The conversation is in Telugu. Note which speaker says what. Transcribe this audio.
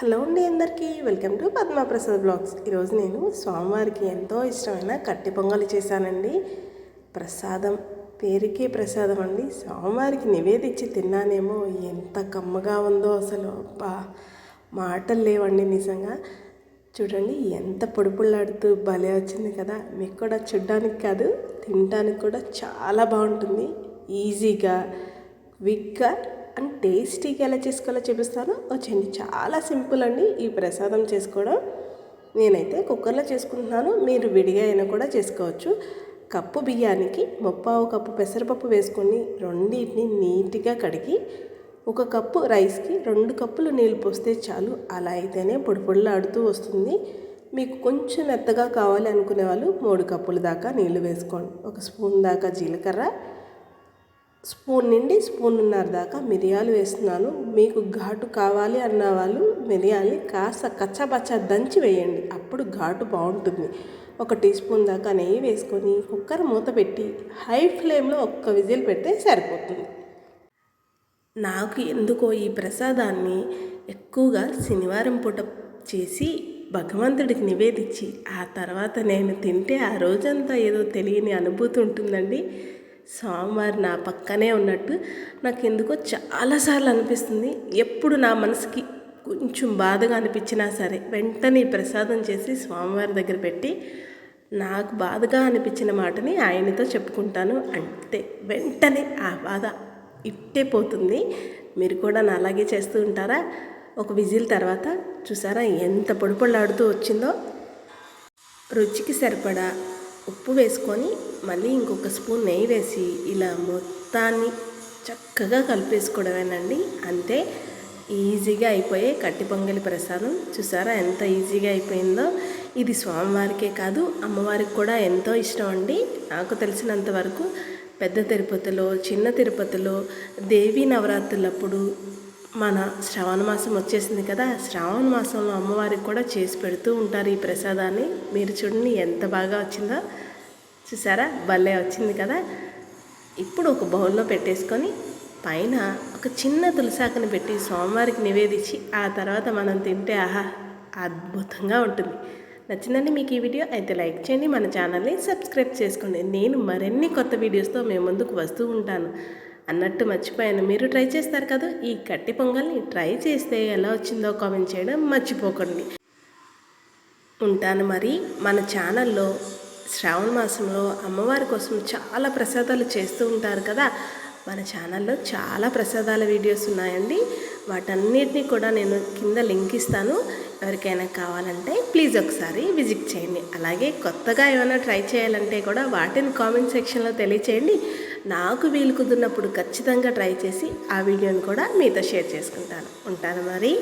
Speaker 1: హలో అండి, అందరికీ వెల్కమ్ టు పద్మప్రసాద్ బ్లాగ్స్. ఈరోజు నేను స్వామివారికి ఎంతో ఇష్టమైన కట్టి పొంగలి చేశానండి. ప్రసాదం పేరుకే ప్రసాదం అండి. స్వామివారికి నివేదించి తిన్నానేమో ఎంత కమ్మగా ఉందో అసలు మాటలు లేవండి నిజంగా. చూడండి ఎంత పొడిపుళ్ళాడుతూ భలే వచ్చింది కదా. మీకు కూడా చూడ్డానికి కాదు తినడానికి కూడా చాలా బాగుంటుంది. ఈజీగా క్విక్గా అండ్ టేస్టీగా ఎలా చేసుకోవాలో చూపిస్తాను. వచ్చేయండి. చాలా సింపుల్ అండి ఈ ప్రసాదం చేసుకోవడం. నేనైతే కుక్కర్లో చేసుకుంటున్నాను, మీరు విడిగా అయినా కూడా చేసుకోవచ్చు. కప్పు బియ్యానికి 1/4 కప్పు పెసరపప్పు వేసుకొని రెండింటిని నీట్గా కడిగి 1 కప్పు రైస్కి 2 కప్పులు నీళ్ళు పోస్తే చాలు. అలా అయితేనే పొడిలాడుతూ వస్తుంది. మీకు కొంచెం మెత్తగా కావాలి అనుకునే వాళ్ళు 3 కప్పుల దాకా నీళ్ళు వేసుకోండి. 1 స్పూన్ దాకా జీలకర్ర, స్పూన్ నుండి స్పూన్నర దాకా మిరియాలు వేస్తున్నాను. మీకు ఘాటు కావాలి అన్న వాళ్ళు మిరియాల్ని కాస్త కచ్చాపచ్చా దంచి వేయండి, అప్పుడు ఘాటు బాగుంటుంది. 1 టీ స్పూన్ దాకా నెయ్యి వేసుకొని కుక్కర్ మూత పెట్టి హై ఫ్లేమ్లో 1 విజిల్ పెడితే సరిపోతుంది. నాకు ఎందుకో ఈ ప్రసాదాన్ని ఎక్కువగా శనివారం పూట చేసి భగవంతుడికి నివేదించి ఆ తర్వాత నేను తింటే ఆ రోజంతా ఏదో తెలియని అనుభూతి ఉంటుందండి. స్వామివారు నా పక్కనే ఉన్నట్టు నాకు ఎందుకో చాలాసార్లు అనిపిస్తుంది. ఎప్పుడు నా మనసుకి కొంచెం బాధగా అనిపించినా సరే వెంటనే ప్రసాదం చేసి స్వామివారి దగ్గర పెట్టి నాకు బాధగా అనిపించిన మాటని ఆయనతో చెప్పుకుంటాను. అంటే వెంటనే ఆ బాధ ఇట్టే పోతుంది. మీరు కూడా నా అలాగే చేస్తూ ఉంటారా? 1 విజిల్ తర్వాత చూసారా ఎంత పొడిపొళ్ళాడుతూ వచ్చిందో. రుచికి సరిపడా ఉప్పు వేసుకొని మళ్ళీ ఇంకొక స్పూన్ నెయ్యి వేసి ఇలా మొత్తాన్ని చక్కగా కలిపేసుకోవడమేనండి. అంతే, ఈజీగా అయిపోయే కట్టి పొంగలి ప్రసాదం. చూసారా ఎంత ఈజీగా అయిపోయిందో. ఇది స్వామివారికే కాదు అమ్మవారికి కూడా ఎంతో ఇష్టం అండి. నాకు తెలిసినంత వరకు పెద్ద తిరుపతిలో, చిన్న తిరుపతిలో దేవీ నవరాత్రులప్పుడు మన శ్రావణ మాసం వచ్చేసింది కదా, శ్రావణ మాసంలో అమ్మవారికి కూడా చేసి పెడుతూ ఉంటారు ఈ ప్రసాదాన్ని. మీరు చూడండి ఎంత బాగా వచ్చిందో. చూసారా భలే వచ్చింది కదా. ఇప్పుడు ఒక బౌల్లో పెట్టేసుకొని పైన ఒక చిన్న తులసాకుని పెట్టి స్వామివారికి నివేదించి ఆ తర్వాత మనం తింటే ఆహా అద్భుతంగా ఉంటుంది. నచ్చిందండి మీకు ఈ వీడియో? అయితే లైక్ చేయండి, మన ఛానల్ని సబ్స్క్రైబ్ చేసుకోండి. నేను మరిన్ని కొత్త వీడియోస్తో మేము ముందుకు వస్తూ ఉంటాను. అన్నట్టు మర్చిపోయాను, మీరు ట్రై చేస్తారు కదా ఈ కట్టి పొంగల్ని. ట్రై చేస్తే ఎలా వచ్చిందో కామెంట్ చేయడం మర్చిపోకండి. ఉంటాను మరి. మన ఛానల్లో శ్రావణ మాసంలో అమ్మవారి కోసం చాలా ప్రసాదాలు చేస్తూ ఉంటారు కదా. మన ఛానల్లో చాలా ప్రసాదాల వీడియోస్ ఉన్నాయండి. వాటన్నిటిని కూడా నేను కింద లింక్ ఇస్తాను. ఎవరికైనా కావాలంటే ప్లీజ్ ఒకసారి విజిట్ చేయండి. అలాగే కొత్తగా ఏమైనా ట్రై చేయాలంటే కూడా వాటిని కామెంట్ సెక్షన్లో తెలియచేయండి. నాకు వీలు కుదిరినప్పుడు ఖచ్చితంగా ట్రై చేసి ఆ వీడియోని కూడా మీతో షేర్ చేసుకుంటాను. ఉంటాను మరి.